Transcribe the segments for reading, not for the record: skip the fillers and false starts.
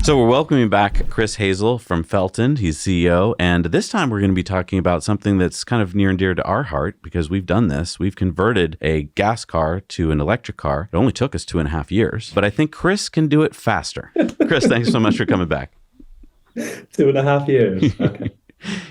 So we're welcoming back Chris Hazel from Fellten. He's CEO. And this time we're going to be talking about something that's kind of near and dear to our heart because we've done this. We've converted a gas car to an electric car. It only took us 2.5 years, but I think Chris can do it faster. Chris, thanks so much for coming back. 2.5 years. Okay.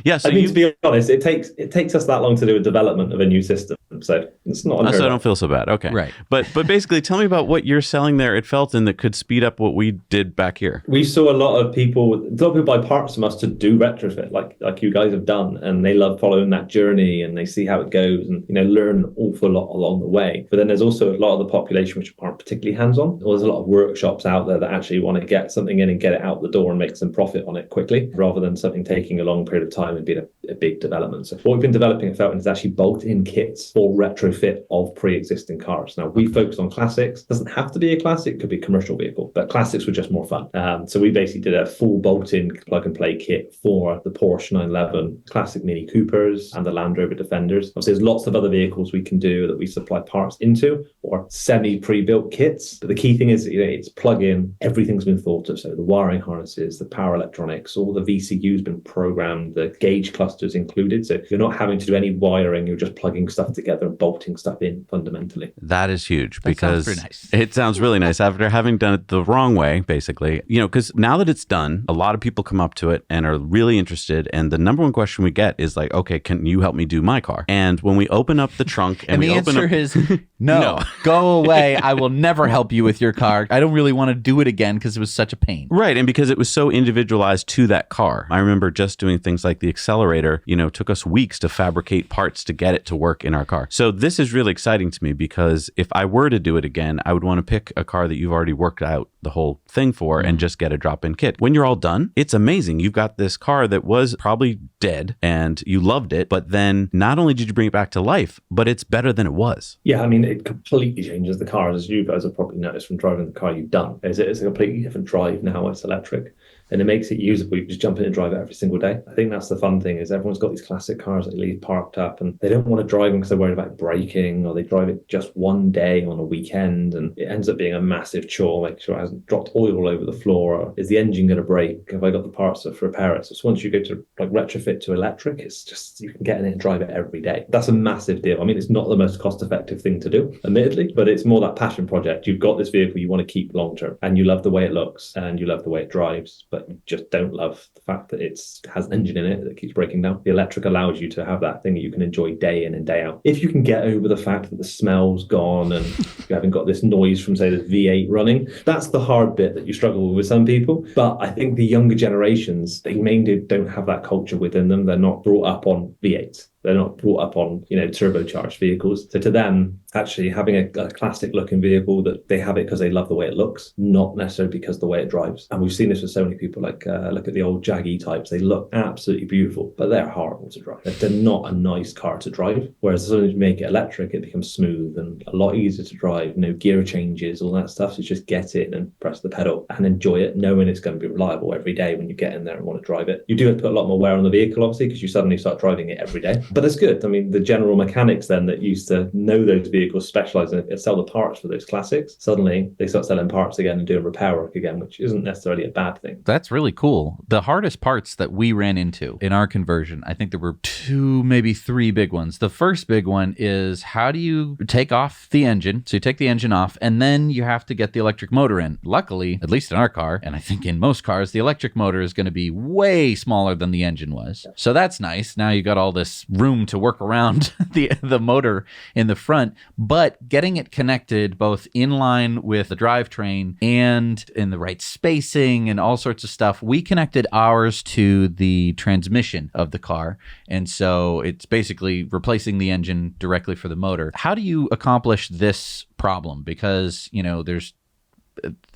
Yeah, so to be honest, it takes us that long to do a development of a new system, so it's not. So I don't feel so bad. Okay, right. But basically, tell me about what you're selling there at Fellten that could speed up what we did back here. We saw a lot of people buy parts from us to do retrofit, like you guys have done, and they love following that journey and they see how it goes and learn an awful lot along the way. But then there's also a lot of the population which aren't particularly hands-on. There's a lot of workshops out there that actually want to get something in and get it out the door and make some profit on it quickly, rather than something taking a long period of time and being a big development. So what we've been developing at Fellten is actually bolt-in kits for retrofit of pre-existing cars. Now, we focus on classics. It doesn't have to be a classic, it could be a commercial vehicle, but classics were just more fun. So we basically did a full bolt-in plug-and-play kit for the Porsche 911, classic Mini Coopers, and the Land Rover Defenders. Obviously, there's lots of other vehicles we can do that we supply parts into, or semi-pre-built kits. But the key thing is, it's plug-in. Everything's been thought of. So the wiring harnesses, the power electronics, all the VCU's been programmed, the gauge clusters included. So you're not having to do any wiring, you're just plugging stuff together and bolting stuff in fundamentally. That is huge because it sounds really nice after having done it the wrong way, basically. Because now that it's done, a lot of people come up to it and are really interested. And the number one question we get is like, okay, can you help me do my car? And when we open up the trunk and the answer is no, go away. I will never help you with your car. I don't really want to do it again because it was such a pain. Right. And because it was so individualized to that car. I remember just doing things like the accelerator, took us weeks to fabricate parts to get it to work in our car. So this is really exciting to me because if I were to do it again, I would want to pick a car that you've already worked out the whole thing for and just get a drop-in kit. When you're all done, it's amazing. You've got this car that was probably dead and you loved it, but then not only did you bring it back to life, but it's better than it was. Yeah, I mean, it completely changes the car, as you guys have probably noticed from driving the car you've done. It's a completely different drive now. It's electric. And it makes it usable. You can just jump in and drive it every single day. I think that's the fun thing is everyone's got these classic cars that leave parked up and they don't want to drive them because they're worried about braking, or they drive it just one day on a weekend and it ends up being a massive chore, make sure it hasn't dropped oil all over the floor, or is the engine going to break? Have I got the parts to repair it? So once you go to retrofit to electric, it's just, you can get in it and drive it every day. That's a massive deal. I mean, it's not the most cost effective thing to do, admittedly, but it's more that passion project. You've got this vehicle you want to keep long term and you love the way it looks and you love the way it drives, but you just don't love the fact that it has an engine in it that keeps breaking down. The electric allows you to have that thing that you can enjoy day in and day out. If you can get over the fact that the smell's gone and you haven't got this noise from, say, this V8 running, that's the hard bit that you struggle with some people. But I think the younger generations, they mainly don't have that culture within them. They're not brought up on V8s. They're not brought up on, turbocharged vehicles. So to them, actually having a classic looking vehicle, that they have it because they love the way it looks, not necessarily because of the way it drives. And we've seen this with so many people, like look at the old Jag E-types. They look absolutely beautiful, but they're horrible to drive. They're not a nice car to drive. Whereas as soon as you make it electric, it becomes smooth and a lot easier to drive. No gear changes, all that stuff. So just get in and press the pedal and enjoy it, knowing it's going to be reliable every day when you get in there and want to drive it. You do have to put a lot more wear on the vehicle, obviously, because you suddenly start driving it every day. But it's good. I mean, the general mechanics then that used to know those vehicles, specialize in it, and sell the parts for those classics, suddenly they start selling parts again and doing repair work again, which isn't necessarily a bad thing. That's really cool. The hardest parts that we ran into in our conversion, I think there were 2, maybe 3 big ones. The first big one is, how do you take off the engine? So you take the engine off and then you have to get the electric motor in. Luckily, at least in our car, and I think in most cars, the electric motor is going to be way smaller than the engine was. So that's nice. Now you got all this room to work around the motor in the front, but getting it connected both in line with the drivetrain and in the right spacing and all sorts of stuff. We connected ours to the transmission of the car, and so it's basically replacing the engine directly for the motor. How do you accomplish this problem? Because there's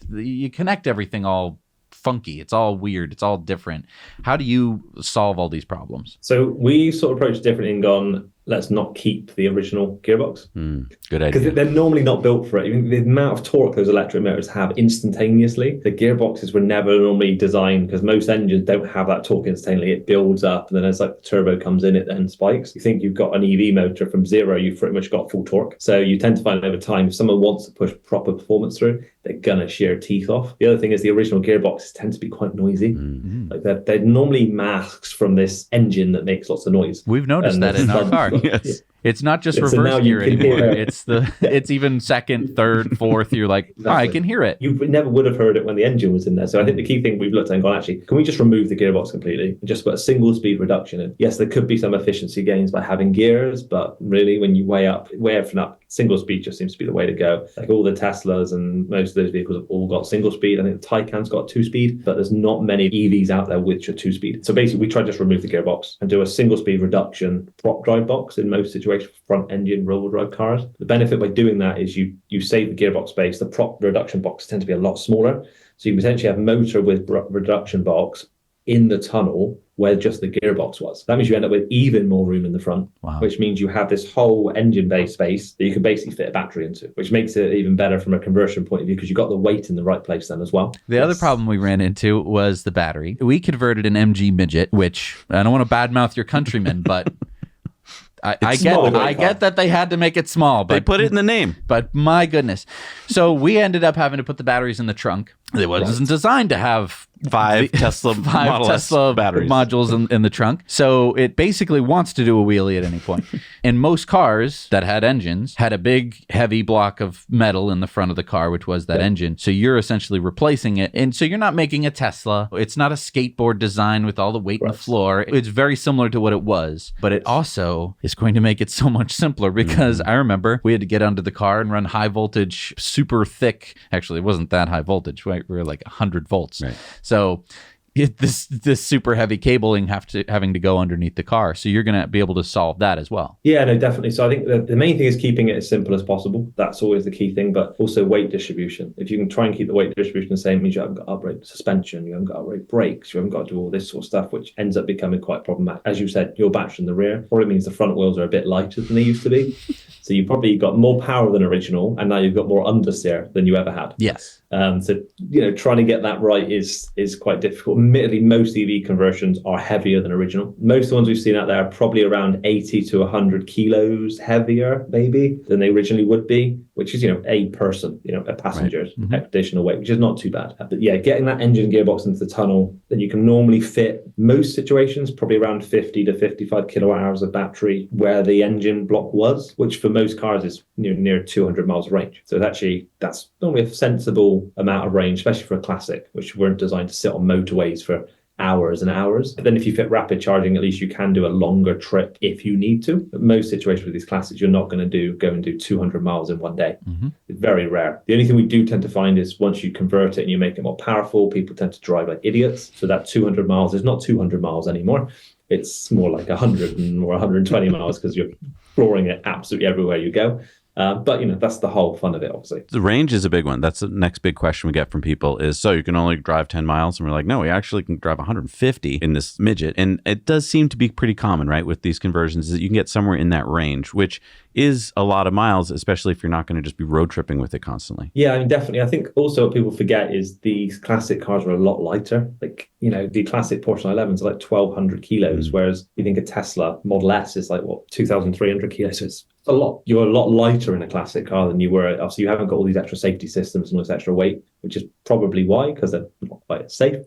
you connect everything all funky, it's all weird, it's all different. How do you solve all these problems? So we sort of approached different in gone, let's not keep the original gearbox. Good idea. Because they're normally not built for it. Even the amount of torque those electric motors have instantaneously, the gearboxes were never normally designed, because most engines don't have that torque instantaneously. It builds up, and then as the turbo comes in, it then spikes. You think you've got an EV motor from zero, you've pretty much got full torque. So you tend to find over time, if someone wants to push proper performance through, they're gonna shear teeth off. The other thing is the original gearboxes tend to be quite noisy. Like they're normally masks from this engine that makes lots of noise. We've noticed And that in our car. Yes. It's not just Yeah, so now reverse you gear can anymore. hear- It's even second, third, fourth. You're like, oh, I Exactly. can hear it. You never would have heard it when the engine was in there. So I think the key thing we've looked at and gone, actually, can we just remove the gearbox completely and just put a single speed reduction in? Yes, there could be some efficiency gains by having gears, but really when you weigh everything up, single speed just seems to be the way to go. Like all the Teslas and most of those vehicles have all got single speed. I think the Taycan's got 2-speed, but there's not many EVs out there with a 2-speed. So basically we try to just remove the gearbox and do a single speed reduction prop drive box in most situations, front engine rear-wheel drive cars. The benefit by doing that is you save the gearbox space. The prop reduction boxes tend to be a lot smaller, so you potentially have motor with reduction box in the tunnel where just the gearbox was. That means you end up with even more room in the front, which means you have this whole engine bay space that you can basically fit a battery into, which makes it even better from a conversion point of view because you've got the weight in the right place then as well. The other problem we ran into was the battery. We converted an MG Midget, which I don't want to badmouth your countrymen, but I get that they had to make it small, but They put it in the name. But my goodness. So we ended up having to put the batteries in the trunk. It wasn't designed to have Five Tesla Model S batteries. modules in the trunk. So it basically wants to do a wheelie at any point. And most cars that had engines had a big, heavy block of metal in the front of the car, which was that engine. So you're essentially replacing it. And so you're not making a Tesla. It's not a skateboard design with all the weight on the floor. It's very similar to what it was. But it also is going to make it so much simpler because I remember we had to get under the car and run high voltage, super thick. Actually, it wasn't that high voltage. We were like 100 volts. Right. So this super heavy cabling having to go underneath the car. So you're going to be able to solve that as well. Yeah, no, definitely. So I think the main thing is keeping it as simple as possible. That's always the key thing, but also weight distribution. If you can try and keep the weight distribution the same, it means you haven't got to upgrade suspension, you haven't got to upgrade brakes, you haven't got to do all this sort of stuff, which ends up becoming quite problematic. As you said, your battery in the rear probably means the front wheels are a bit lighter than they used to be. So you probably got more power than original, and now you've got more understeer than you ever had. Yes. So trying to get that right is quite difficult. Admittedly, most EV conversions are heavier than original. Most of the ones we've seen out there are probably around 80 to 100 kilos heavier, maybe, than they originally would be, which is a person, a passenger's additional weight, which is not too bad. But yeah, getting that engine gearbox into the tunnel, then you can normally fit most situations probably around 50 to 55 kilowatt hours of battery where the engine block was, which for most cars is near 200 miles range. So that's normally a sensible amount of range, especially for a classic, which weren't designed to sit on motorways for hours and hours. But then if you fit rapid charging, at least you can do a longer trip if you need to. But most situations with these classics, you're not going to go and do 200 miles in one day. It's very rare. The only thing we do tend to find is once you convert it and you make it more powerful, people tend to drive like idiots. So that 200 miles is not 200 miles anymore. It's more like 100 or 120 miles because you're flooring it absolutely everywhere you go. But that's the whole fun of it, obviously. The range is a big one. That's the next big question we get from people is, so you can only drive 10 miles? And we're like, no, we actually can drive 150 in this midget. And it does seem to be pretty common, right, with these conversions, is that you can get somewhere in that range, which is a lot of miles, especially if you're not going to just be road tripping with it constantly. Yeah, I mean, definitely. I think also what people forget is these classic cars are a lot lighter. Like, the classic Porsche 911s are like 1,200 kilos, whereas you think a Tesla Model S is like, 2,300 kilos. So it's a lot. You're a lot lighter in a classic car than you were. Obviously, you haven't got all these extra safety systems and all this extra weight, which is probably why, because they're not quite safe.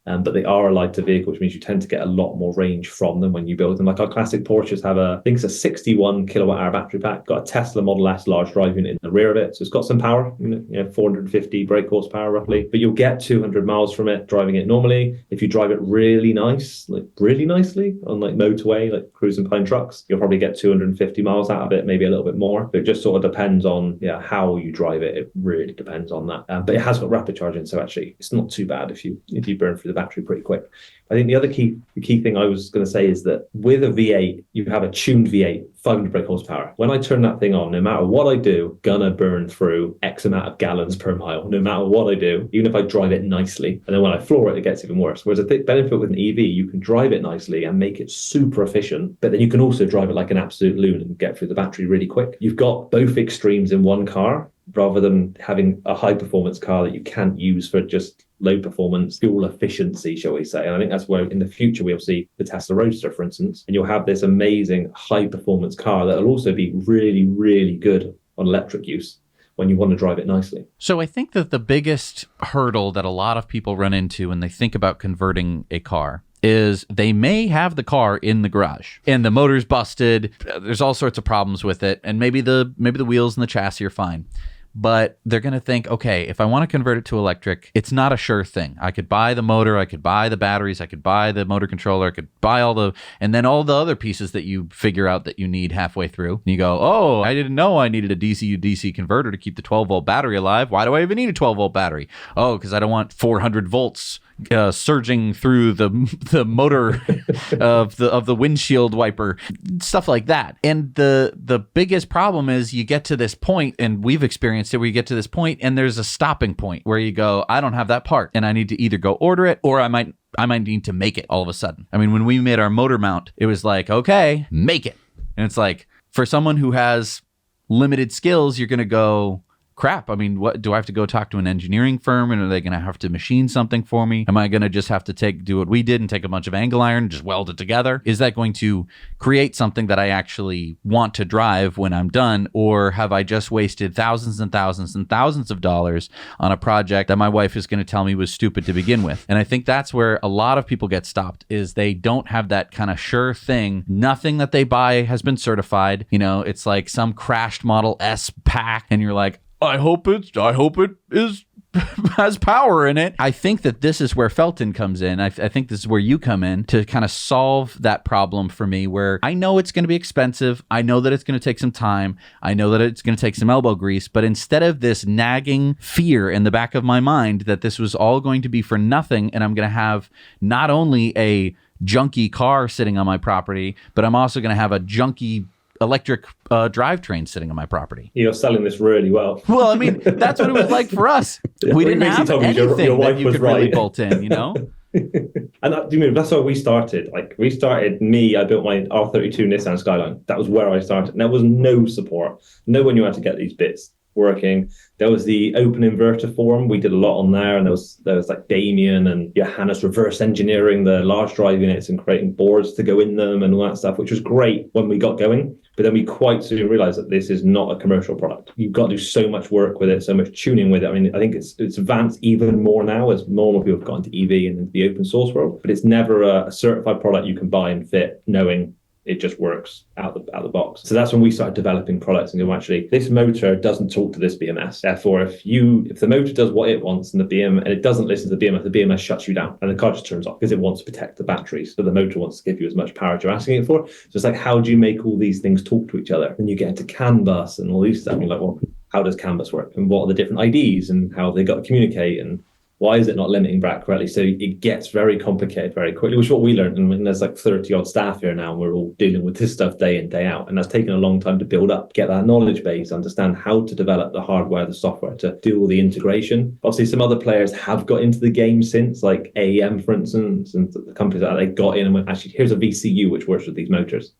But they are a lighter vehicle, which means you tend to get a lot more range from them when you build them. Like our classic Porsches have I think it's a 61 kilowatt hour battery pack, got a Tesla Model S large drive unit in the rear of it. So it's got some power, 450 brake horsepower roughly, but you'll get 200 miles from it driving it normally. If you drive it really nicely on like motorway, like cruising behind trucks, you'll probably get 250 miles out of it, maybe a little bit more. But it just sort of depends on how you drive it. It really depends on that. But it has got rapid charging, so actually it's not too bad if you burn through the battery pretty quick. I think the key thing I was going to say is that with a V8, you have a tuned V8, 500 brake horsepower. When I turn that thing on, no matter what I do, gonna burn through X amount of gallons per mile, no matter what I do, even if I drive it nicely. And then when I floor it, it gets even worse. Whereas I think benefit with an EV, you can drive it nicely and make it super efficient, but then you can also drive it like an absolute loon and get through the battery really quick. You've got both extremes in one car, rather than having a high performance car that you can't use for just low performance fuel efficiency, shall we say. And I think that's where in the future we'll see the Tesla Roadster, for instance, and you'll have this amazing high performance car that will also be really, really good on electric use. when you want to drive it nicely. So I think that the biggest hurdle that a lot of people run into when they think about converting a car is they may have the car in the garage and the motor's busted. There's all sorts of problems with it. And maybe the wheels and the chassis are fine. But they're going to think, okay, if I want to convert it to electric, it's not a sure thing. I could buy the motor, I could buy the batteries, I could buy the motor controller, I could buy and then all the other pieces that you figure out that you need halfway through. And you go, oh, I didn't know I needed a DC-DC converter to keep the 12-volt battery alive. Why do I even need a 12-volt battery? Oh, because I don't want 400 volts surging through the motor of the windshield wiper, stuff like that. And the biggest problem is you get to this point, and we've experienced it, where you get to this point and there's a stopping point where you go, I don't have that part, and I need to either go order it, or I might need to make it all of a sudden. I mean, when we made our motor mount, it was like, okay, make it. And it's like, for someone who has limited skills, you're going to go, crap, I mean, what do I have to go talk to an engineering firm, and are they going to have to machine something for me? Am I going to just have to do what we did and take a bunch of angle iron and just weld it together? Is that going to create something that I actually want to drive when I'm done? Or have I just wasted thousands and thousands and thousands of dollars on a project that my wife is going to tell me was stupid to begin with? And I think that's where a lot of people get stopped, is they don't have that kind of sure thing. Nothing that they buy has been certified. You know, it's like some crashed Model S pack, and you're like, I hope it is has power in it. I think that this is where Fellten comes in. I think this is where you come in to kind of solve that problem for me, where I know it's going to be expensive. I know that it's going to take some time. I know that it's going to take some elbow grease. But instead of this nagging fear in the back of my mind that this was all going to be for nothing, and I'm going to have not only a junky car sitting on my property, but I'm also going to have a junky electric drivetrain sitting on my property. You're selling this really well. Well, I mean, that's what it was like for us. We didn't have anything your wife that you could right. really bolt in, you know? And that's how we started. I built my R32 Nissan Skyline. That was where I started. And there was no support. No one knew how to get these bits working. There was the open inverter forum. We did a lot on there, and there was like Damien and Johannes reverse engineering the large drive units and creating boards to go in them and all that stuff, which was great when we got going. But then we quite soon realized that this is not a commercial product. You've got to do so much work with it, so much tuning with it. I mean, I think it's advanced even more now as more and more people have got into EV and into the open source world. But it's never a certified product you can buy and fit, knowing it just works out the box. So that's when we started developing products and go, actually, this motor doesn't talk to this BMS. Therefore, if the motor does what it wants and it doesn't listen to the BMS shuts you down and the car just turns off because it wants to protect the batteries. So the motor wants to give you as much power as you're asking it for. So it's like, how do you make all these things talk to each other? And you get into CAN bus and all these stuff. And you're like, well, how does CAN bus work? And what are the different IDs and how have they got to communicate? And why is it not limiting back correctly? So it gets very complicated very quickly, which is what we learned. And there's like 30 odd staff here now, and we're all dealing with this stuff day in, day out. And that's taken a long time to build up, get that knowledge base, understand how to develop the hardware, the software, to do all the integration. Obviously, some other players have got into the game since, like AEM, for instance, and the companies that they got in and went, actually, here's a VCU which works with these motors.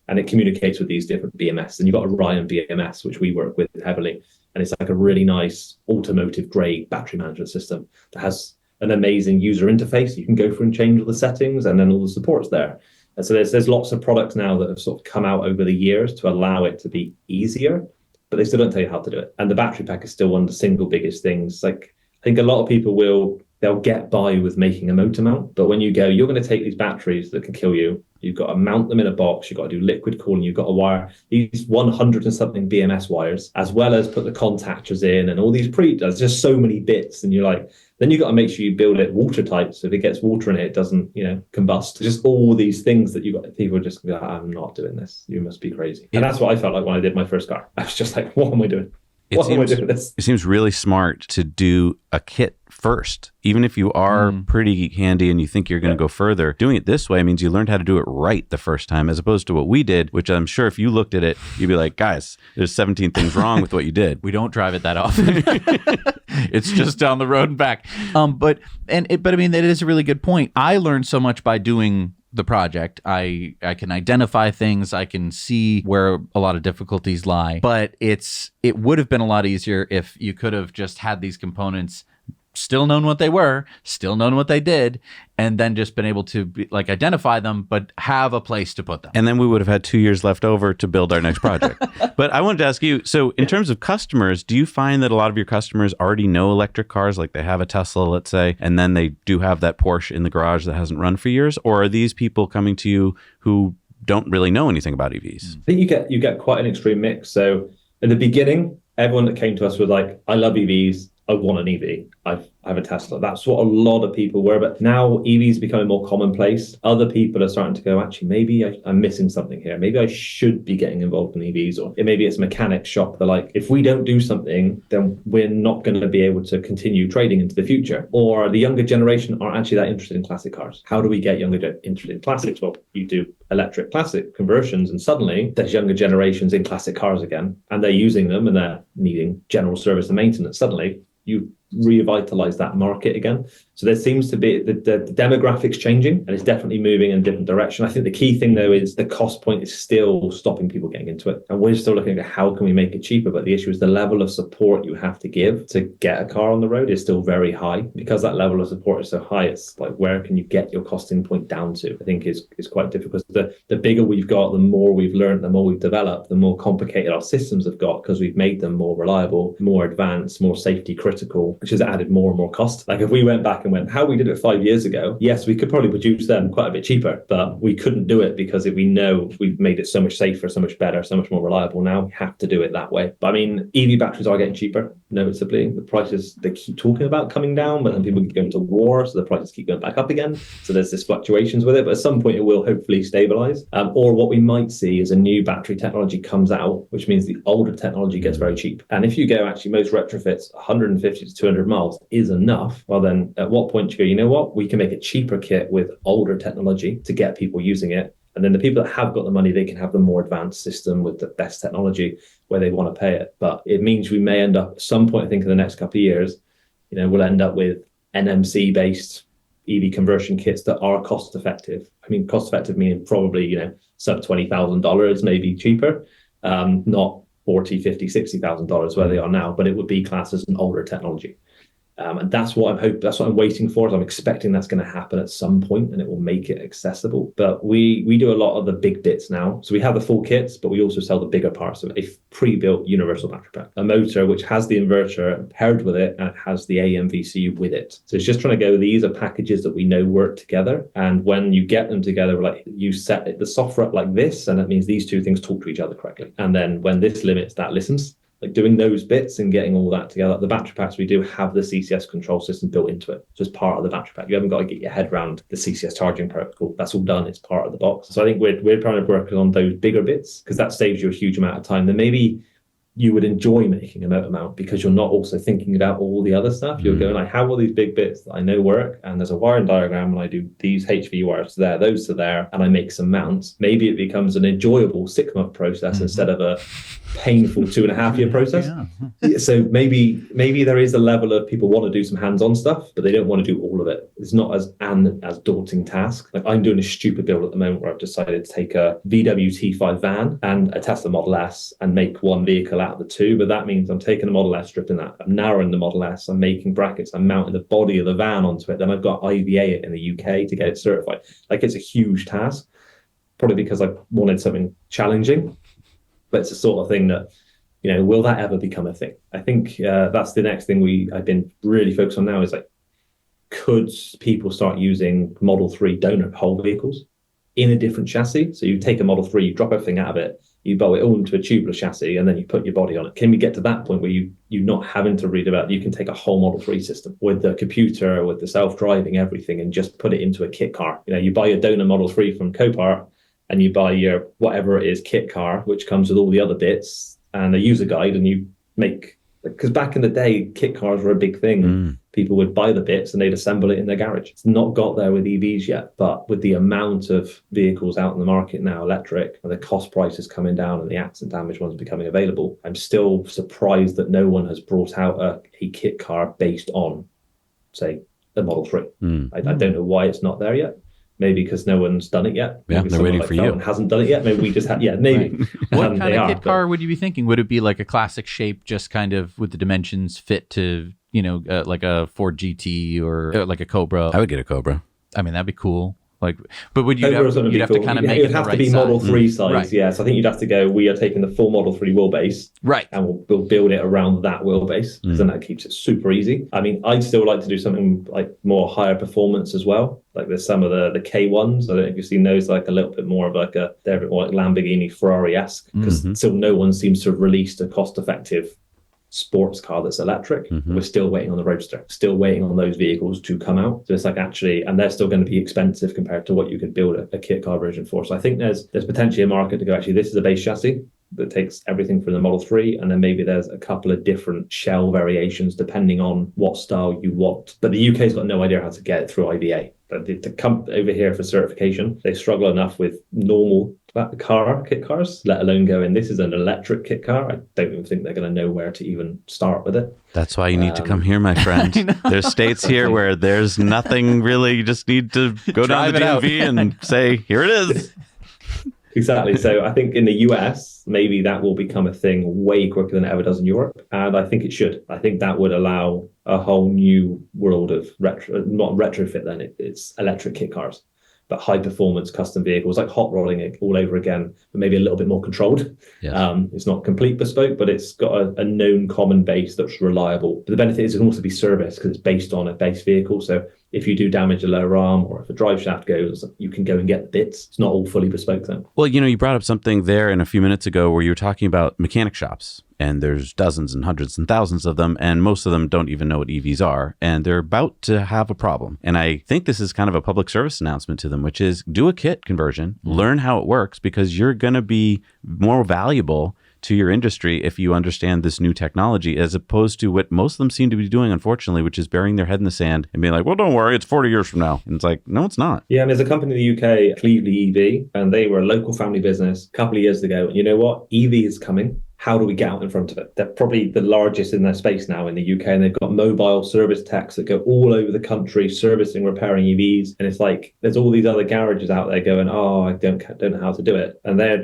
And it communicates with these different BMS. And you've got Orion BMS, which we work with heavily. And it's like a really nice automotive grade battery management system that has an amazing user interface. You can go through and change all the settings, and then all the support's there. And so there's lots of products now that have sort of come out over the years to allow it to be easier, but they still don't tell you how to do it. And the battery pack is still one of the single biggest things. Like, I think a lot of people they'll get by with making a motor mount, but when you go, you're going to take these batteries that can kill you. You've got to mount them in a box. You've got to do liquid cooling. You've got to wire these 100 and something BMS wires, as well as put the contactors in and all these there's just so many bits. And you're like, then you've got to make sure you build it watertight. So if it gets water in it, it doesn't, combust. Just all these things that people are just like, I'm not doing this. You must be crazy. And that's what I felt like when I did my first car. I was just like, what am I doing? Why am I doing this? It seems really smart to do a kit first. Even if you are pretty handy and you think you're going to go further, doing it this way means you learned how to do it right the first time, as opposed to what we did, which I'm sure if you looked at it, you'd be like, guys, there's 17 things wrong with what you did. We don't drive it that often. It's just down the road and back. But I mean, that is a really good point. I learned so much by doing the project. I can identify things. I can see where a lot of difficulties lie, but it would have been a lot easier if you could have just had these components still known what they were, still known what they did, and then just been able to identify them, but have a place to put them. And then we would have had 2 years left over to build our next project. But I wanted to ask you, so in terms of customers, do you find that a lot of your customers already know electric cars, like they have a Tesla, let's say, and then they do have that Porsche in the garage that hasn't run for years? Or are these people coming to you who don't really know anything about EVs? I think you get quite an extreme mix. So in the beginning, everyone that came to us was like, I love EVs. I want an EV. I have a Tesla. That's what a lot of people were. But now EVs are becoming more commonplace. Other people are starting to go, actually, maybe I'm missing something here. Maybe I should be getting involved in EVs. Or maybe it's a mechanic shop. They're like, if we don't do something, then we're not going to be able to continue trading into the future. Or the younger generation aren't actually that interested in classic cars. How do we get younger interested in classics? Well, you do electric classic conversions, and suddenly there's younger generations in classic cars again, and they're using them and they're needing general service and maintenance. Suddenly, you revitalize that market again. So there seems to be the demographics changing, and it's definitely moving in a different direction. I think the key thing though is the cost point is still stopping people getting into it, and we're still looking at how can we make it cheaper. But the issue is the level of support you have to give to get a car on the road is still very high. Because that level of support is so high, it's like, where can you get your costing point down to? I think is quite difficult. The bigger we've got, the more we've learned, the more we've developed, the more complicated our systems have got, because we've made them more reliable, more advanced, more safety critical, which has added more and more cost. Like if we went back and went, how we did it 5 years ago, yes, we could probably produce them quite a bit cheaper, but we couldn't do it because we know we've made it so much safer, so much better, so much more reliable. Now we have to do it that way. But I mean, EV batteries are getting cheaper, noticeably. The prices, they keep talking about coming down, but then people keep going to war, so the prices keep going back up again. So there's this fluctuations with it, but at some point it will hopefully stabilize. Or what we might see is a new battery technology comes out, which means the older technology gets very cheap. And if you go, actually, most retrofits, 150 to 200 miles is enough. Well, then at what point do you go, you know what, we can make a cheaper kit with older technology to get people using it. And then the people that have got the money, they can have the more advanced system with the best technology where they want to pay it. But it means we may end up at some point, I think in the next couple of years, we'll end up with NMC based EV conversion kits that are cost effective. I mean, cost effective meaning probably, sub $20,000, maybe cheaper, not $40,000, $50,000, $60,000 where they are now, but it would be classed as an older technology. And that's what I'm hoping. That's what I'm waiting for. I'm expecting that's going to happen at some point, and it will make it accessible. But we do a lot of the big bits now. So we have the full kits, but we also sell the bigger parts of a pre-built universal battery pack, a motor which has the inverter paired with it, and it has the AMVCU with it. So it's just trying to go. These are packages that we know work together, and when you get them together, like you set the software up like this, and that means these two things talk to each other correctly. And then when this limits, that listens. Like doing those bits and getting all that together. The battery packs, we do have the CCS control system built into it. So it's part of the battery pack. You haven't got to get your head around the CCS charging protocol. That's all done. It's part of the box. So I think we're trying to work on those bigger bits, because that saves you a huge amount of time. Then maybe you would enjoy making a motor mount because you're not also thinking about all the other stuff. You're going like, how will these big bits that I know work? And there's a wiring diagram, and I do these HV wires to there, those to there, and I make some mounts. Maybe it becomes an enjoyable 6-month process instead of a painful 2.5-year process. Yeah. So maybe there is a level of people want to do some hands-on stuff, but they don't want to do all of it. It's not as daunting task. Like I'm doing a stupid build at the moment where I've decided to take a VW T5 van and a Tesla Model S and make one vehicle out of the two. But that means I'm taking the Model S, stripping that, I'm narrowing the Model S, I'm making brackets, I'm mounting the body of the van onto it. Then I've got IVA it in the UK to get it certified. Like it's a huge task, probably because I wanted something challenging. But it's the sort of thing that, will that ever become a thing? I think that's the next thing I've been really focused on now is like, could people start using Model 3 donut whole vehicles in a different chassis? So you take a Model 3, you drop everything out of it, you bolt it all into a tubular chassis, and then you put your body on it. Can we get to that point where you're not having to read about, you can take a whole Model 3 system with the computer, with the self-driving, everything, and just put it into a kit car? You buy a donor Model 3 from Copart, and you buy your whatever it is kit car, which comes with all the other bits and a user guide, and you make, because back in the day, kit cars were a big thing. People would buy the bits and they'd assemble it in their garage. It's not got there with EVs yet, but with the amount of vehicles out in the market now, electric, and the cost prices coming down and the accident damage ones becoming available, I'm still surprised that no one has brought out a kit car based on, say, a Model 3. I don't know why it's not there yet. Maybe because no one's done it yet. Yeah, they're waiting for you. Fellten hasn't done it yet. Maybe we just have. Yeah, maybe. Right. What kind of kit car would you be thinking? Would it be like a classic shape, just kind of with the dimensions fit to like a Ford GT or like a Cobra. I would get a Cobra. I mean, that'd be cool. Like, but would you Cobra have, you'd have to kind of make it would the have right to be size. Model 3 size. Right. Yeah, so I think you'd have to go, we are taking the full Model 3 wheelbase. Right. And we'll build it around that wheelbase, because then that keeps it super easy. I mean, I'd still like to do something like more higher performance as well. Like there's some of the K1s. I don't know if you've seen those, like a little bit more of like they're a bit more like Lamborghini, Ferrari-esque, because still no one seems to have released a cost-effective sports car that's electric. We're still waiting on the Roadster, still waiting on those vehicles to come out. So it's like actually, and they're still going to be expensive compared to what you could build a kit car version for. So I think there's potentially a market to go, actually, this is a base chassis that takes everything from the Model 3, and then maybe there's a couple of different shell variations depending on what style you want. But the UK's got no idea how to get it through IVA. To come over here for certification, they struggle enough with normal kit cars, let alone going, this is an electric kit car. I don't even think they're going to know where to even start with it. That's why you need to come here, my friend. There's states here where there's nothing really. You just need to go down to the DMV and say, here it is. Exactly. So I think in the US, maybe that will become a thing way quicker than it ever does in Europe. And I think it should. I think that would allow a whole new world of not retrofit then, it's electric kit cars, but high performance custom vehicles, like hot rodding it all over again, but maybe a little bit more controlled. Yes. It's not complete bespoke, but it's got a known common base that's reliable. But the benefit is it can also be serviced because it's based on a base vehicle. So if you do damage a lower arm or if a drive shaft goes, you can go and get the bits. It's not all fully bespoke then. Well, you brought up something there in a few minutes ago where you were talking about mechanic shops, and there's dozens and hundreds and thousands of them, and most of them don't even know what EVs are, and they're about to have a problem. And I think this is kind of a public service announcement to them, which is do a kit conversion, learn how it works, because you're going to be more valuable to your industry if you understand this new technology, as opposed to what most of them seem to be doing, unfortunately, which is burying their head in the sand and being like, well, don't worry, it's 40 years from now. And it's like, no, it's not. Yeah, and there's a company in the UK, Cleveland EV, and they were a local family business a couple of years ago. And you know what? EV is coming. How do we get out in front of it? They're probably the largest in their space now in the UK, and they've got mobile service techs that go all over the country servicing, repairing EVs. And it's like there's all these other garages out there going, oh, I don't know how to do it. And they're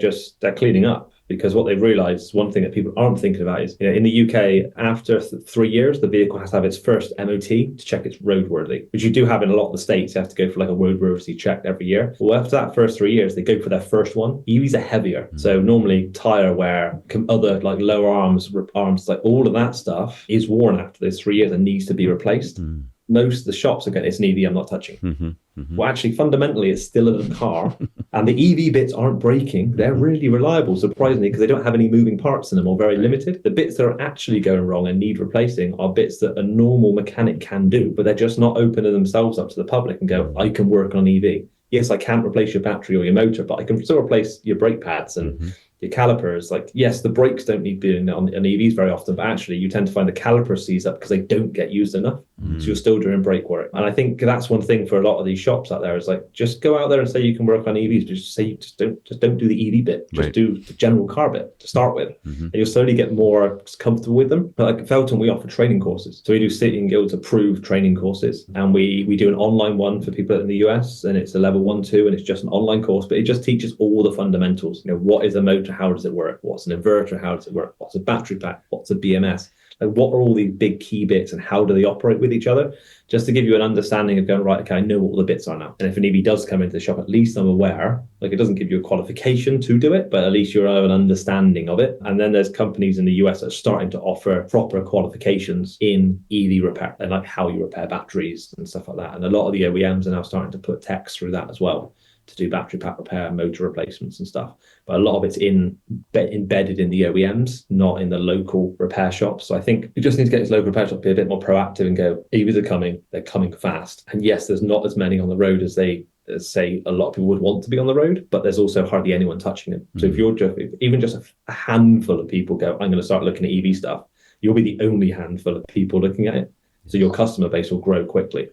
cleaning up. Because what they've realized, one thing that people aren't thinking about is, in the UK, after 3 years, the vehicle has to have its first MOT to check it's roadworthy, which you do have in a lot of the states. You have to go for like a roadworthy check every year. Well, after that first 3 years, they go for their first one. EVs are heavier. So normally tire wear, other like lower arms, like all of that stuff is worn after those 3 years and needs to be replaced. Most of the shops are going, it's an EV I'm not touching. Well, actually, fundamentally, it's still in a car. And the EV bits aren't breaking. They're really reliable, surprisingly, because they don't have any moving parts in them or very limited. The bits that are actually going wrong and need replacing are bits that a normal mechanic can do, but they're just not opening themselves up to the public and go, I can work on EV. Yes, I can't replace your battery or your motor, but I can still replace your brake pads and your calipers. Like, yes, the brakes don't need being on EVs very often, but actually you tend to find the caliper seize up because they don't get used enough. So you're still doing brake work. And I think that's one thing for a lot of these shops out there is like, just go out there and say you can work on EVs. Just don't do the EV bit. Just do the general car bit to start with. And you'll slowly get more comfortable with them. But like at Fellten, we offer training courses. So we do City and Guilds approved training courses. And we do an online one for people in the US, and it's a level 1, 2, and it's just an online course, but it just teaches all the fundamentals. What is a motor? How does it work? What's an inverter? How does it work? What's a battery pack? What's a BMS? Like, what are all these big key bits and how do they operate with each other? Just to give you an understanding of going, right, okay, I know what all the bits are now. And if an EV does come into the shop, at least I'm aware. Like, it doesn't give you a qualification to do it, but at least you have an understanding of it. And then there's companies in the US that are starting to offer proper qualifications in EV repair and like how you repair batteries and stuff like that. And a lot of the OEMs are now starting to put techs through that as well, to do battery pack repair, motor replacements and stuff. But a lot of it's embedded in the OEMs, not in the local repair shops. So I think you just need to get this local repair shop to be a bit more proactive and go, EVs are coming, they're coming fast. And yes, there's not as many on the road as say a lot of people would want to be on the road, but there's also hardly anyone touching them. So if you're even just a handful of people go, I'm going to start looking at EV stuff, you'll be the only handful of people looking at it. So your customer base will grow quickly.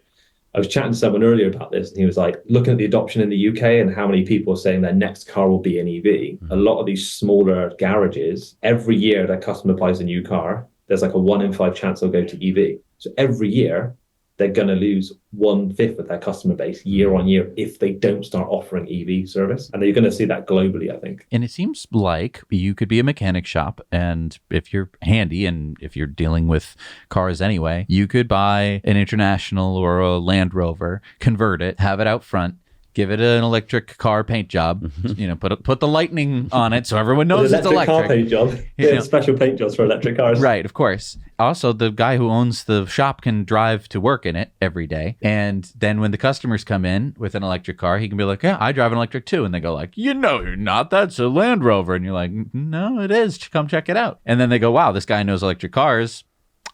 I was chatting to someone earlier about this, and he was like, looking at the adoption in the UK and how many people are saying their next car will be an EV. A lot of these smaller garages, every year their customer buys a new car, there's like a 1 in 5 chance they'll go to EV. So every year, they're going to lose 1/5 of their customer base year on year if they don't start offering EV service. And you're going to see that globally, I think. And it seems like you could be a mechanic shop, and if you're handy and if you're dealing with cars anyway, you could buy an International or a Land Rover, convert it, have it out front, give it an electric car paint job, put the lightning on it so everyone knows it's electric. Car paint job. Yeah, special paint jobs for electric cars. Right, of course. Also, the guy who owns the shop can drive to work in it every day. And then when the customers come in with an electric car, he can be like, yeah, I drive an electric too. And they go like, you're not. That's a Land Rover. And you're like, no, it is. Come check it out. And then they go, wow, this guy knows electric cars.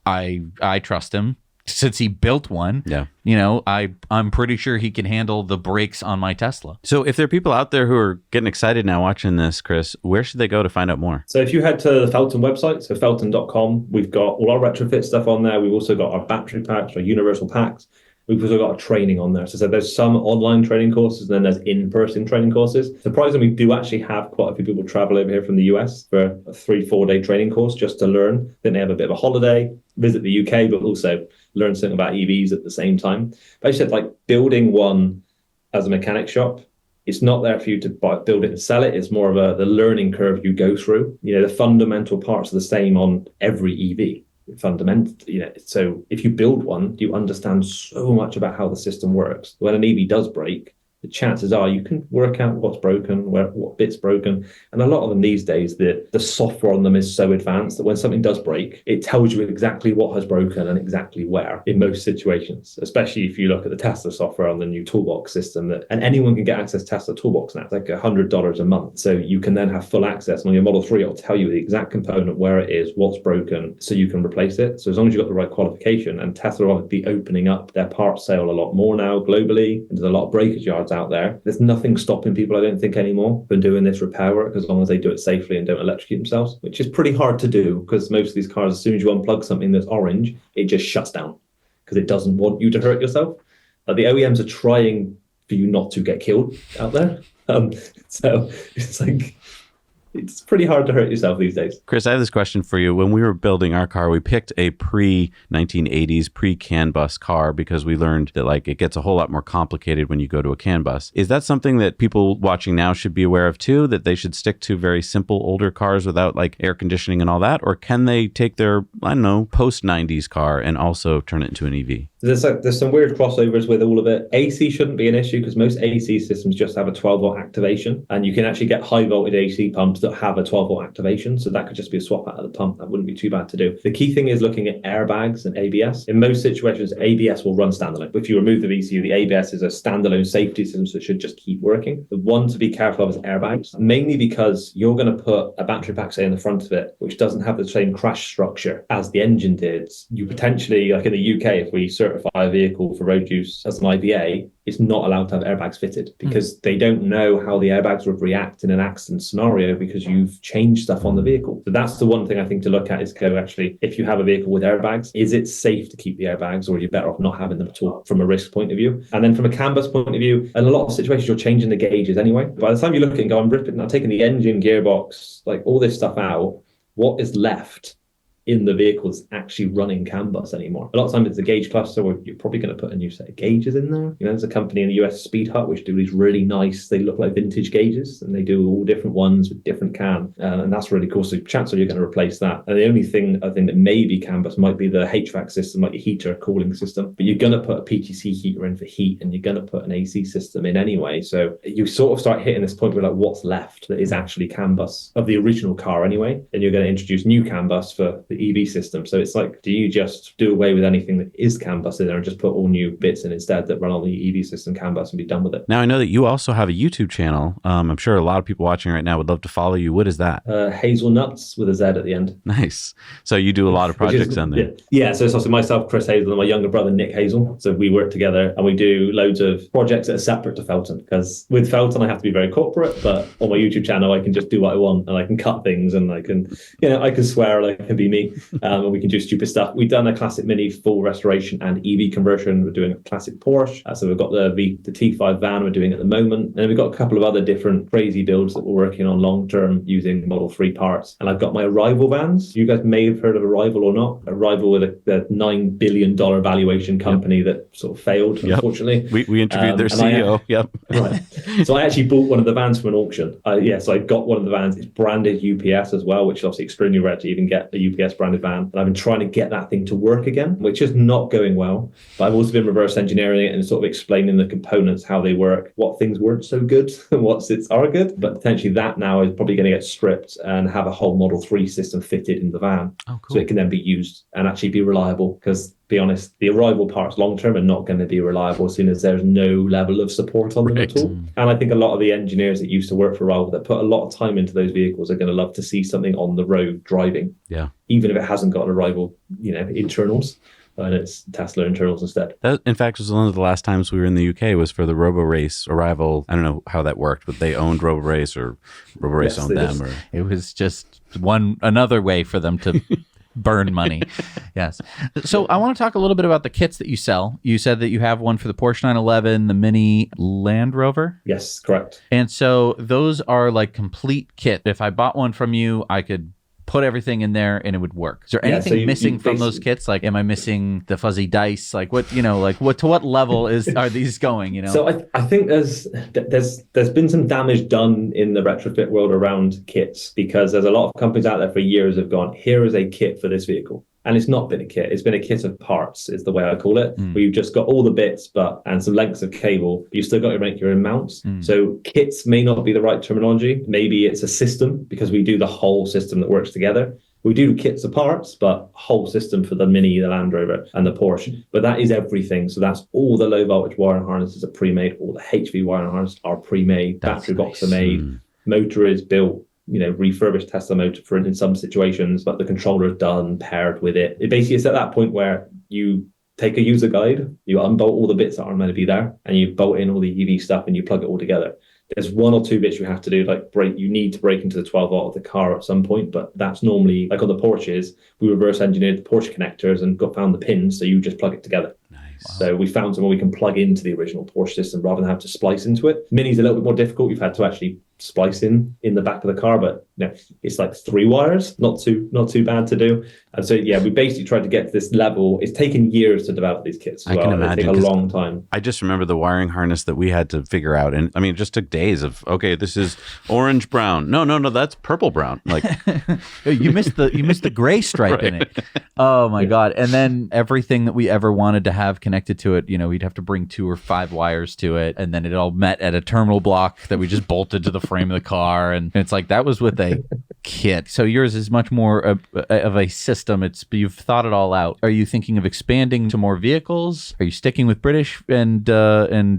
I trust him. Since he built one, I'm pretty sure he can handle the brakes on my Tesla. So if there are people out there who are getting excited now watching this, Chris, where should they go to find out more? So if you head to the Fellten website, so Fellten.com, we've got all our retrofit stuff on there. We've also got our battery packs, our universal packs. We've also got a training on there. So there's some online training courses, and then there's in-person training courses. Surprisingly, we do actually have quite a few people travel over here from the US for a 3-4 day training course just to learn. Then they have a bit of a holiday, visit the UK, but also learn something about EVs at the same time. But I said, like, building one as a mechanic shop, it's not there for you to build it and sell it. It's more of the learning curve you go through. The fundamental parts are the same on every EV. Fundamentally, so if you build one, you understand so much about how the system works. When an EV does break, the chances are you can work out what's broken, what bit's broken. And a lot of them these days, the software on them is so advanced that when something does break, it tells you exactly what has broken and exactly where in most situations, especially if you look at the Tesla software on the new Toolbox system. And anyone can get access to Tesla Toolbox now. It's like $100 a month. So you can then have full access. And on your Model 3, it'll tell you the exact component, where it is, what's broken, so you can replace it. So as long as you've got the right qualification, and Tesla will be opening up their parts sale a lot more now globally, and there's a lot of breakage yards out there. There's nothing stopping people, I don't think, anymore from doing this repair work, as long as they do it safely and don't electrocute themselves, which is pretty hard to do because most of these cars, as soon as you unplug something that's orange, it just shuts down because it doesn't want you to hurt yourself. The OEMs are trying for you not to get killed out there. So it's like, it's pretty hard to hurt yourself these days. Chris, I have this question for you. When we were building our car, we picked a pre-1980s, pre-CAN bus car because we learned that it gets a whole lot more complicated when you go to a CAN bus. Is that something that people watching now should be aware of too, that they should stick to very simple older cars without air conditioning and all that? Or can they take their, post-90s car and also turn it into an EV? There's some weird crossovers with all of it. AC shouldn't be an issue because most AC systems just have a 12-volt activation, and you can actually get high-voltage AC pumps that have a 12-volt activation, so that could just be a swap out of the pump. That wouldn't be too bad to do. The key thing is looking at airbags and ABS. In most situations, ABS will run standalone. If you remove the VCU, the ABS is a standalone safety system, so it should just keep working. The one to be careful of is airbags, mainly because you're going to put a battery pack, say, in the front of it, which doesn't have the same crash structure as the engine did. You potentially, like in the UK, if we certify a vehicle for road use as an IVA, it's not allowed to have airbags fitted because they don't know how the airbags would react in an accident scenario because you've changed stuff on the vehicle. So that's the one thing I think to look at is actually, if you have a vehicle with airbags, is it safe to keep the airbags, or are you better off not having them at all from a risk point of view? And then from a CAN bus point of view, in a lot of situations, you're changing the gauges anyway. By the time you look at it and go, I'm taking the engine, gearbox, all this stuff out, what is left in the vehicle is actually running CAN bus anymore? A lot of times it's a gauge cluster where you're probably going to put a new set of gauges in there. There's a company in the US, Speed Hut, which do these really nice, they look like vintage gauges, and they do all different ones with different CAN, and that's really cool. So chances are you're going to replace that. And the only thing I think that may be CAN bus might be the HVAC system, like your heater, cooling system, but you're going to put a PTC heater in for heat, and you're going to put an AC system in anyway. So you sort of start hitting this point where what's left that is actually CAN bus of the original car anyway, and you're going to introduce new CAN bus for the EV system. So it's do you just do away with anything that is CAN bus in there and just put all new bits in instead that run on the EV system CAN bus and be done with it? Now, I know that you also have a YouTube channel. I'm sure a lot of people watching right now would love to follow you. What is that? Hazelnuts with a Z at the end. Nice. So you do a lot of projects on there. Yeah. So it's also myself, Chris Hazel, and my younger brother, Nick Hazel. So we work together and we do loads of projects that are separate to Fellten, because with Fellten, I have to be very corporate, but on my YouTube channel, I can just do what I want, and I can cut things, and I can, I can swear, and I can be me. money, and we can do stupid stuff. We've done a classic Mini full restoration and EV conversion. We're doing a classic Porsche. So we've got the T5 van we're doing at the moment. And then we've got a couple of other different crazy builds that we're working on long term using Model 3 parts. And I've got my Arrival vans. You guys may have heard of Arrival or not. Arrival with a $9 billion valuation company that sort of failed, unfortunately. We interviewed their CEO. Right. So I actually bought one of the vans from an auction. So I got one of the vans. It's branded UPS as well, which is obviously extremely rare to even get a UPS branded van. And I've been trying to get that thing to work again, which is not going well. But I've also been reverse engineering it and sort of explaining the components, how they work, what things weren't so good and what bits are good. But potentially that now is probably going to get stripped and have a whole Model 3 system fitted in the van. Oh, cool. So it can then be used and actually be reliable, because be honest, the Arrival parts long term are not going to be reliable as soon as there's no level of support on them at all. And I think a lot of the engineers that used to work for Arrival that put a lot of time into those vehicles are going to love to see something on the road driving. Yeah. Even if it hasn't got an Arrival, internals. And it's Tesla internals instead. That, in fact, was one of the last times we were in the UK was for the Robo Race Arrival. I don't know how that worked, but they owned Robo Race or Robo Race owned them. Or it was just another way for them to burn money. Yes. So I want to talk a little bit about the kits that you sell. You said that you have one for the Porsche 911, the Mini Land Rover. Yes, correct. And so those are like complete kit. If I bought one from you, I could put everything in there and it would work. Is there anything missing from those kits? Like, am I missing the fuzzy dice? Like what, to what level are these going, So I think there's been some damage done in the retrofit world around kits, because there's a lot of companies out there for years have gone, here is a kit for this vehicle. And it's not been a kit. It's been a kit of parts, is the way I call it. Where you've just got all the bits and some lengths of cable, but you've still got to make your own mounts. So kits may not be the right terminology. Maybe it's a system, because we do the whole system that works together. We do kits of parts, but whole system for the Mini, the Land Rover, and the Porsche. But that is everything. So that's all the low voltage wiring harnesses are pre-made. All the HV wiring harnesses are pre-made. Battery box are made. Motor is built. Refurbished Tesla motor for in some situations, but the controller is done, paired with it. It basically is at that point where you take a user guide, you unbolt all the bits that aren't meant to be there, and you bolt in all the EV stuff and you plug it all together. There's one or two bits you have to do, like you need to break into the 12 volt of the car at some point, but that's normally, like on the Porsches, we reverse engineered the Porsche connectors and found the pins, so you just plug it together. Nice. So we found somewhere we can plug into the original Porsche system rather than have to splice into it. Mini's a little bit more difficult. We've had to actually splice in the back of the car, but it's like 3 wires, not too bad to do. And so we basically tried to get to this level. It's taken years to develop these kits as well. Can imagine, they take a long time. I just remember the wiring harness that we had to figure out, and I mean, it just took days of, okay, this is orange brown. No, that's purple brown. Like you missed the gray stripe in it. Oh my god! And then everything that we ever wanted to have connected to it, we'd have to bring 2 or 5 wires to it, and then it all met at a terminal block that we just bolted to the frame of the car, and it's like that was with a kit. So yours is much more of a system. You've thought it all out. Are you thinking of expanding to more vehicles? Are you sticking with British and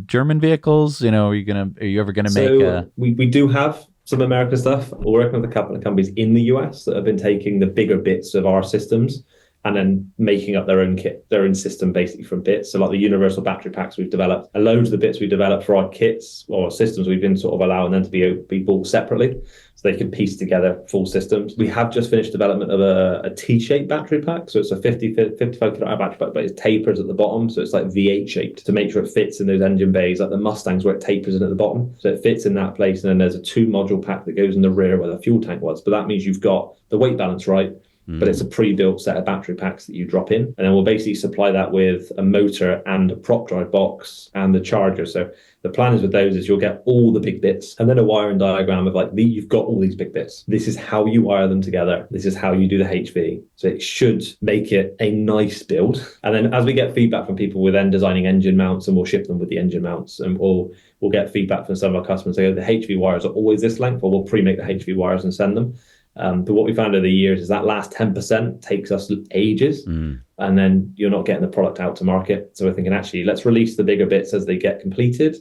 German vehicles? Are you ever gonna make? We do have some American stuff. We're working with a couple of companies in the US that have been taking the bigger bits of our systems and then making up their own kit, their own system basically from bits. So like the universal battery packs we've developed, and loads of the bits we developed for our kits or systems, we've been sort of allowing them to be bought separately so they can piece together full systems. We have just finished development of a T-shaped battery pack. So it's a 55 kilowatt battery pack, but it tapers at the bottom. So it's like V8 shaped to make sure it fits in those engine bays, like the Mustangs where it tapers in at the bottom. So it fits in that place. And then there's a 2 module pack that goes in the rear where the fuel tank was. But that means you've got the weight balance right, but it's a pre-built set of battery packs that you drop in. And then we'll basically supply that with a motor and a prop drive box and the charger. So the plan is with those is you'll get all the big bits and then a wiring diagram of you've got all these big bits. This is how you wire them together. This is how you do the HV. So it should make it a nice build. And then as we get feedback from people, we're then designing engine mounts and we'll ship them with the engine mounts, and we'll get feedback from some of our customers say, the HV wires are always this length, or we'll pre-make the HV wires and send them. But what we found over the years is that last 10% takes us ages, and then you're not getting the product out to market. So we're thinking, actually, let's release the bigger bits as they get completed,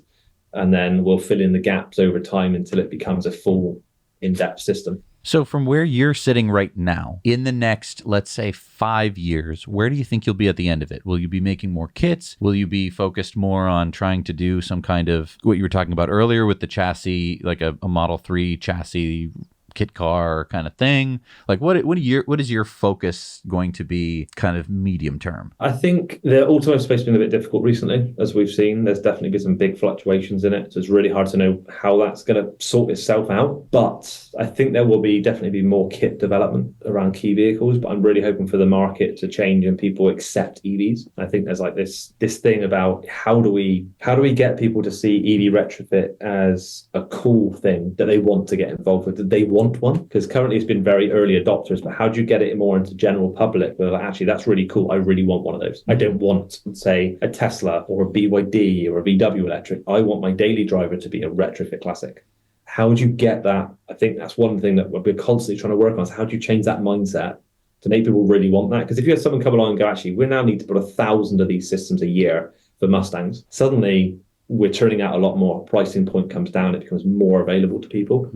and then we'll fill in the gaps over time until it becomes a full in-depth system. So from where you're sitting right now, in the next, let's say 5 years, where do you think you'll be at the end of it? Will you be making more kits? Will you be focused more on trying to do some kind of what you were talking about earlier with the chassis, like a Model 3 chassis kit car kind of thing? Like what is your focus going to be kind of medium term? I think the automotive space has been a bit difficult recently, as we've seen. There's definitely been some big fluctuations in it. So it's really hard to know how that's going to sort itself out. But I think there will definitely be more kit development around key vehicles. But I'm really hoping for the market to change and people accept EVs. I think there's like this thing about how do we get people to see EV retrofit as a cool thing that they want to get involved with, that they want one? Because currently it's been very early adopters, but how do you get it more into general public? Where like, actually, that's really cool. I really want one of those. I don't want, say, a Tesla or a BYD or a VW electric. I want my daily driver to be a retrofit classic. How would you get that? I think that's one thing that we're constantly trying to work on, is how do you change that mindset to make people really want that? Because if you have someone come along and go, actually, we now need to put 1,000 of these systems a year for Mustangs, suddenly we're turning out a lot more. Pricing point comes down. It becomes more available to people.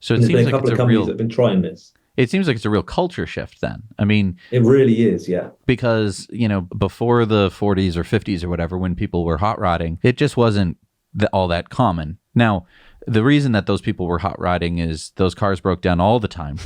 So it There's seems been a like couple it's of a companies real. that have been trying this. It seems like it's a real culture shift then. I mean, It really is, yeah. because, before the 40s or 50s or whatever, when people were hot rodding, it just wasn't all that common. Now, the reason that those people were hot rodding is those cars broke down all the time.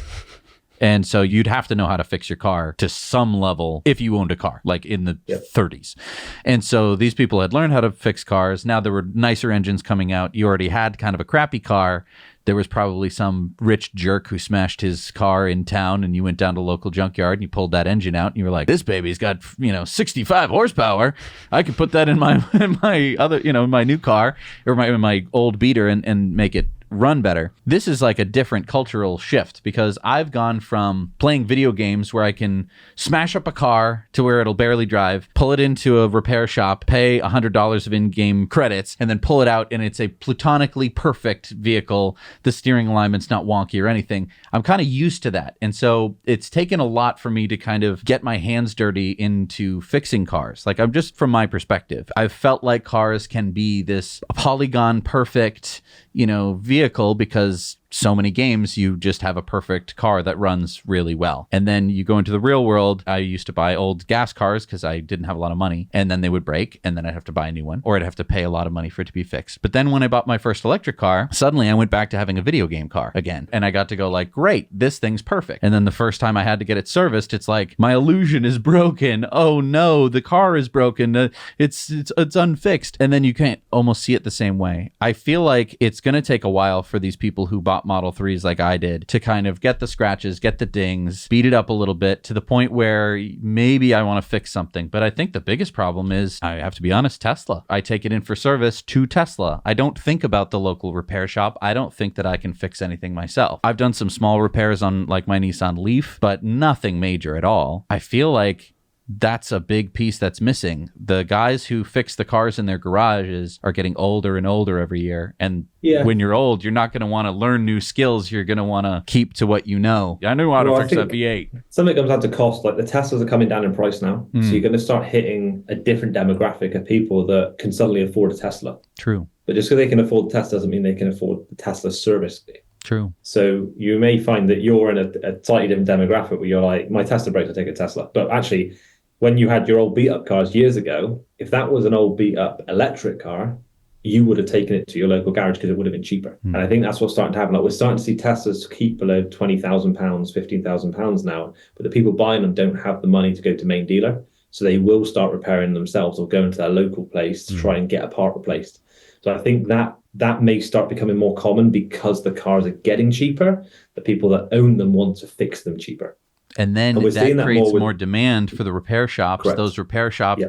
And so you'd have to know how to fix your car to some level if you owned a car, like in the 30s. And so these people had learned how to fix cars. Now there were nicer engines coming out. You already had kind of a crappy car. There was probably some rich jerk who smashed his car in town, and you went down to a local junkyard and you pulled that engine out and you were like, this baby's got, 65 horsepower. I could put that in my other, my new car or my old beater and make it run better. This is like a different cultural shift, because I've gone from playing video games where I can smash up a car to where it'll barely drive, pull it into a repair shop, pay $100 of in-game credits, and then pull it out and it's a platonically perfect vehicle. The steering alignment's not wonky or anything. I'm kind of used to that. And so it's taken a lot for me to kind of get my hands dirty into fixing cars. Like, I'm just, from my perspective, I've felt like cars can be this polygon perfect, vehicle, because so many games you just have a perfect car that runs really well. And then you go into the real world. I used to buy old gas cars because I didn't have a lot of money, and then they would break, and then I'd have to buy a new one, or I'd have to pay a lot of money for it to be fixed. But then when I bought my first electric car, suddenly I went back to having a video game car again, and I got to go like, great, this thing's perfect. And then the first time I had to get it serviced, it's like, my illusion is broken. Oh no, the car is broken. It's unfixed. And then you can't almost see it the same way. I feel like it's going to take a while for these people who bought Model 3s like I did to kind of get the scratches, get the dings, beat it up a little bit to the point where maybe I want to fix something. But I think the biggest problem is, I have to be honest, Tesla. I take it in for service to Tesla. I don't think about the local repair shop. I don't think that I can fix anything myself. I've done some small repairs on like my Nissan Leaf, but nothing major at all. I feel like that's a big piece that's missing. The guys who fix the cars in their garages are getting older and older every year. And when you're old, you're not going to want to learn new skills. You're going to want to keep to what you know. I know how to fix that V8. Something comes down to cost. Like the Teslas are coming down in price now. So you're going to start hitting a different demographic of people that can suddenly afford a Tesla. True. But just because they can afford the Tesla doesn't mean they can afford the Tesla service fee. True. So you may find that you're in a slightly different demographic where you're like, my Tesla breaks, I take a Tesla. But actually, when you had your old beat-up cars years ago, if that was an old beat-up electric car, you would have taken it to your local garage because it would have been cheaper. And I think that's what's starting to happen. Like, we're starting to see Teslas keep below £20,000, £15,000 now, but the people buying them don't have the money to go to main dealer. So they will start repairing themselves or go into their local place to try and get a part replaced. So I think that may start becoming more common because the cars are getting cheaper. The people that own them want to fix them cheaper. And then that creates more demand for the repair shops. Correct. Those repair shops,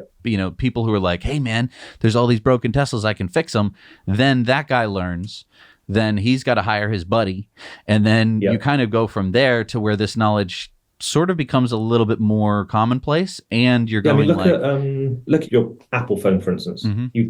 people who are like, hey, man, there's all these broken Teslas, I can fix them. Then that guy learns. Then he's got to hire his buddy. And then you kind of go from there to where this knowledge sort of becomes a little bit more commonplace, and you're going look at your Apple phone, for instance.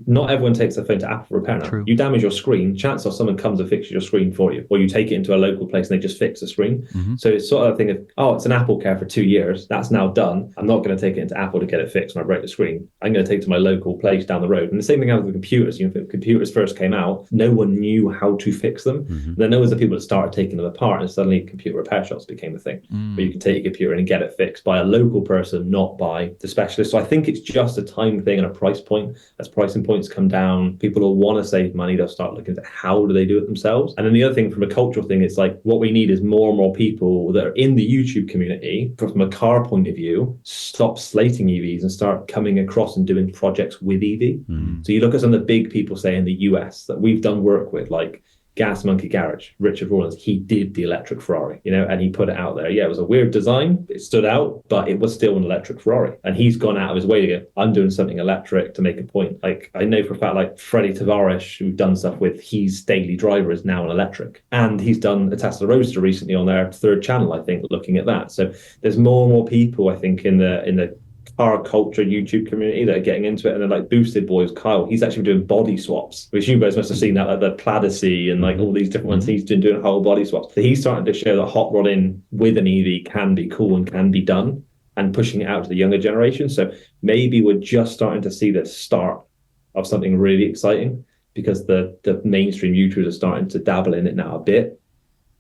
Not everyone takes their phone to Apple repair now. True. You damage your screen, chances are someone comes and fixes your screen for you, or you take it into a local place and they just fix the screen. So it's sort of a thing of, it's an Apple care for 2 years, that's now done. I'm not going to take it into Apple to get it fixed when I break the screen. I'm going to take it to my local place down the road. And the same thing happened with computers. When computers first came out, no one knew how to fix them. Then there was the people that started taking them apart, and suddenly computer repair shops became a thing where you take your computer in and get it fixed by a local person, not by the specialist. So I think it's just a time thing and a price point. As pricing points come down, people will want to save money. They'll start looking at how do they do it themselves. And then the other thing from a cultural thing, it's like what we need is more and more people that are in the YouTube community, from a car point of view, stop slating EVs and start coming across and doing projects with EV. So you look at some of the big people, say in the US, that we've done work with, like Gas Monkey Garage, Richard Rawlins, he did the electric Ferrari, and he put it out there. Yeah, it was a weird design. It stood out, but it was still an electric Ferrari. And he's gone out of his way to go, I'm doing something electric to make a point. Like, I know for a fact, like Freddie Tavares, who we've done stuff with, his daily driver is now an electric. And he's done a Tesla Roadster recently on their third channel, I think, looking at that. So there's more and more people, I think, in the car culture YouTube community that are getting into it. And then like Boosted Boys, Kyle, he's actually doing body swaps, which you guys must have seen that, like the Platycee and like all these different ones. He's been doing whole body swaps. So he's starting to show that hot rodding with an EV can be cool and can be done, and pushing it out to the younger generation. So maybe we're just starting to see the start of something really exciting, because the mainstream YouTubers are starting to dabble in it now a bit.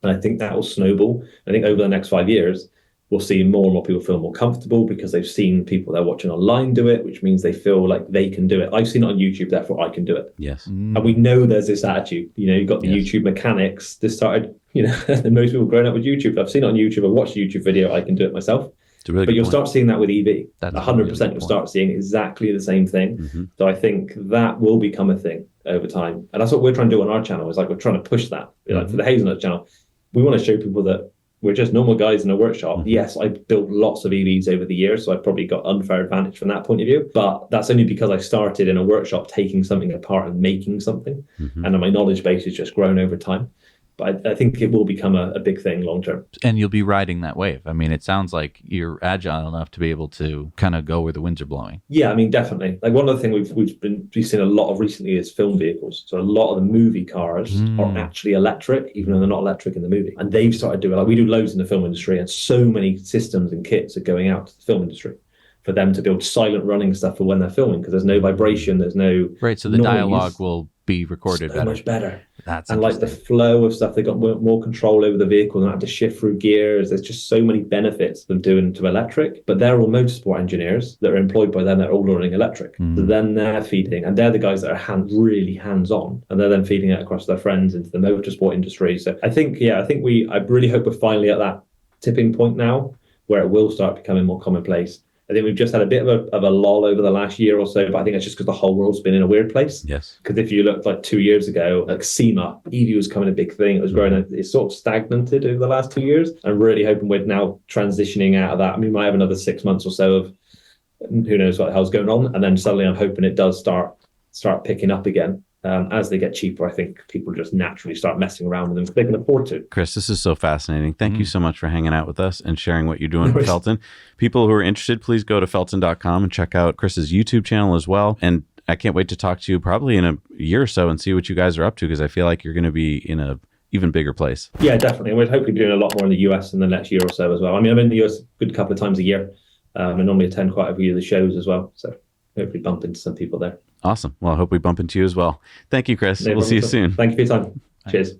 And I think that will snowball. I think over the next 5 years, we'll see more and more people feel more comfortable because they've seen people they're watching online do it, which means they feel like they can do it. I've seen it on YouTube, therefore I can do it. Yes. And we know there's this attitude. You've got the YouTube mechanics. This started, most people growing up with YouTube. I've seen it on YouTube. I've watched a YouTube video. I can do it myself. Really, but you'll start seeing that with EV. That's 100%. You'll start seeing exactly the same thing. So I think that will become a thing over time. And that's what we're trying to do on our channel, is like we're trying to push that. Like for the Hazelnut channel, we want to show people that we're just normal guys in a workshop. Yes, I've built lots of EVs over the years, so I've probably got unfair advantage from that point of view. But that's only because I started in a workshop taking something apart and making something. And my knowledge base has just grown over time. But I think it will become a big thing long term. And you'll be riding that wave. I mean, it sounds like you're agile enough to be able to kind of go where the winds are blowing. Yeah, I mean, definitely. Like one of the things we've seen a lot of recently is film vehicles. So a lot of the movie cars are actually electric, even though they're not electric in the movie. And they've started doing, like we do loads in the film industry, and so many systems and kits are going out to the film industry for them to build silent running stuff for when they're filming, because there's no vibration, there's no right. So the noise. Dialogue will be recorded so much better. That's and like the flow of stuff, they got more control over the vehicle, and have to shift through gears. There's just so many benefits of doing to electric. But they're all motorsport engineers that are employed by them that are all learning electric. So then they're feeding, and they're the guys that are really hands-on, and they're then feeding it across their friends into the motorsport industry. So I think I really hope we're finally at that tipping point now where it will start becoming more commonplace. I think we've just had a bit of a lull over the last year or so, but I think it's just because the whole world's been in a weird place. Yes. Because if you look like 2 years ago, like SEMA, EV was becoming a big thing. It was growing. It's sort of stagnated over the last 2 years. I'm really hoping we're now transitioning out of that. I mean, we might have another 6 months or so of who knows what the hell's going on. And then suddenly I'm hoping it does start picking up again. As they get cheaper, I think people just naturally start messing around with them. They can afford to. Chris, this is so fascinating. Thank you so much for hanging out with us and sharing what you're doing with Fellten. People who are interested, please go to Fellten.com and check out Chris's YouTube channel as well. And I can't wait to talk to you probably in a year or so and see what you guys are up to, because I feel like you're going to be in a even bigger place. Yeah, definitely. And we're hopefully doing a lot more in the US in the next year or so as well. I mean, I'm in the US a good couple of times a year. I normally attend quite a few of the shows as well. So hopefully bump into some people there. Awesome. Well, I hope we bump into you as well. Thank you, Chris. We'll see you soon. Thank you for your time. Cheers.